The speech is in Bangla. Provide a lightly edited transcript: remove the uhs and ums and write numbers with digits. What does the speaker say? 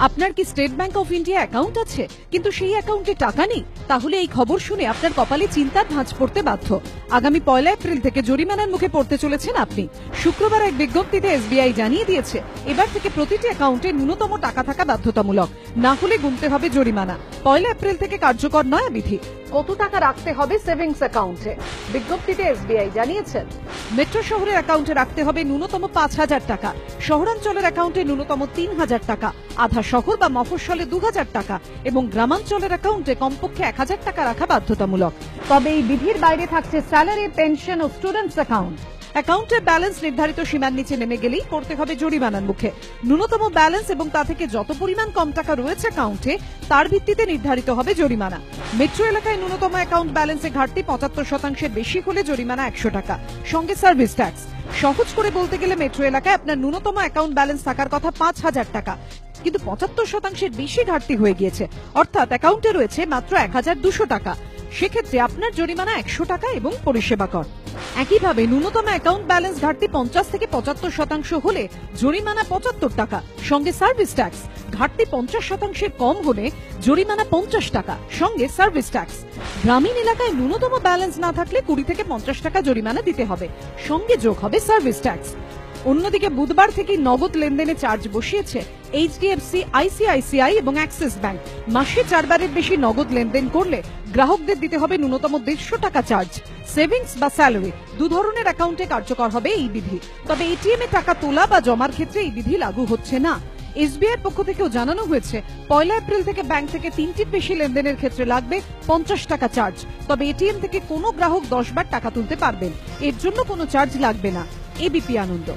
আপনার কি state bank of India account আছে কিন্তু সেই অ্যাকাউন্টে টাকা নেই? তাহলে এই খবর শুনে আপনার কপালে চিন্তার ভাঁজ পড়তে বাধ্য। আগামী 1 এপ্রিল থেকে জরিমানার মুখে পড়তে চলেছেন আপনি। শুক্রবার এক বিজ্ঞপ্তিতে এসবিআই জানিয়ে দিয়েছে এবার থেকে প্রতিটি অ্যাকাউন্টে ন্যূনতম টাকা থাকা বাধ্যতামূলক, না হলে গুনতে হবে জরিমানা। 1 এপ্রিল থেকে কার্যকর নয়া বিধি। কত টাকা রাখতে হবে সেভিংস অ্যাকাউন্টে? বিজ্ঞপ্তিতে এসবিআই জানিয়েছেন মেট্রো শহরের অ্যাকাউন্টে রাখতে হবে ন্যূনতম 5,000 টাকা, শহরাঞ্চলের অ্যাকাউন্টে ন্যূনতম 3,000 টাকা, আধা শহর বা মফস্বলে 2,000 টাকা এবং গ্রামাঞ্চলের অ্যাকাউন্টে কমপক্ষে 1,000 টাকা রাখা বাধ্যতামূলক। তবে এই বিধির বাইরে থাকছে স্যালারি, পেনশন ও স্টুডেন্টস অ্যাকাউন্ট। অ্যাকাউন্টের ব্যালেন্স নির্ধারিত সীমার নিচে নেমে গেলেই পড়তে হবে জরিমানার মুখে। ন্যূনতম ব্যালেন্স এবং তা থেকে যত পরিমাণ কম টাকা রয়েছে অ্যাকাউন্টে তার ভিত্তিতে নির্ধারিত হবে জরিমানা। মেট্রো এলাকায় ন্যূনতম অ্যাকাউন্ট ব্যালেন্সে ঘাটতি 75% বেশি হলে জরিমানা 100 টাকা, সঙ্গে সার্ভিস ট্যাক্স। সহজ করে বলতে গেলে মেট্রো এলাকায় আপনার ন্যূনতম অ্যাকাউন্ট ব্যালেন্স থাকার কথা 5,000 টাকা, কিন্তু 75% বেশি ঘাটতি হয়ে গিয়েছে, অর্থাৎ অ্যাকাউন্টে রয়েছে মাত্র 1,200 টাকা। সেক্ষেত্রে আপনার জরিমানা 100 টাকা এবং পরিষেবা কর। একইভাবে ন্যূনতম অ্যাকাউন্ট ব্যালেন্স ঘাটতি 50 থেকে 75% হলে জরিমানা 75 টাকা, সঙ্গে সার্ভিস ট্যাক্স। ঘাটতি 50% কম হলে জরিমানা 50 টাকা, সঙ্গে সার্ভিস ট্যাক্স। গ্রামীণ এলাকায় ন্যূনতম ব্যালেন্স না থাকলে 20 থেকে 50 টাকা জরিমানা দিতে হবে, সঙ্গে যোগ হবে সার্ভিস ট্যাক্স। অন্যদিকে বুধবার থেকে নগদ লেনদেনে চার্জ বসিয়েছে এইচডিএফসি, আইসিআইসিআই এবং অ্যাক্সিস ব্যাংক। মাসে 4 বারের বেশি নগদ লেনদেন করলে গ্রাহকদের দিতে হবে ন্যূনতম 150 টাকা চার্জ। সেভিংস বা স্যালারি দু ধরনের অ্যাকাউন্টে কার্যকর হবে এই বিধি। তবে এটিএম এ টাকা তোলা বা জমার ক্ষেত্রে এই বিধি লাগু হচ্ছে না। এসবিআই এর পক্ষ থেকেও জানানো হয়েছে 1 এপ্রিল থেকে ব্যাংক থেকে 3টির বেশি লেনদেনের ক্ষেত্রে লাগবে 50 টাকা চার্জ। তবে এটিএম থেকে কোনো গ্রাহক 10 বার টাকা তুলতে পারবেন, এর জন্য কোনো চার্জ লাগবে না। এবিপি আনন্দ।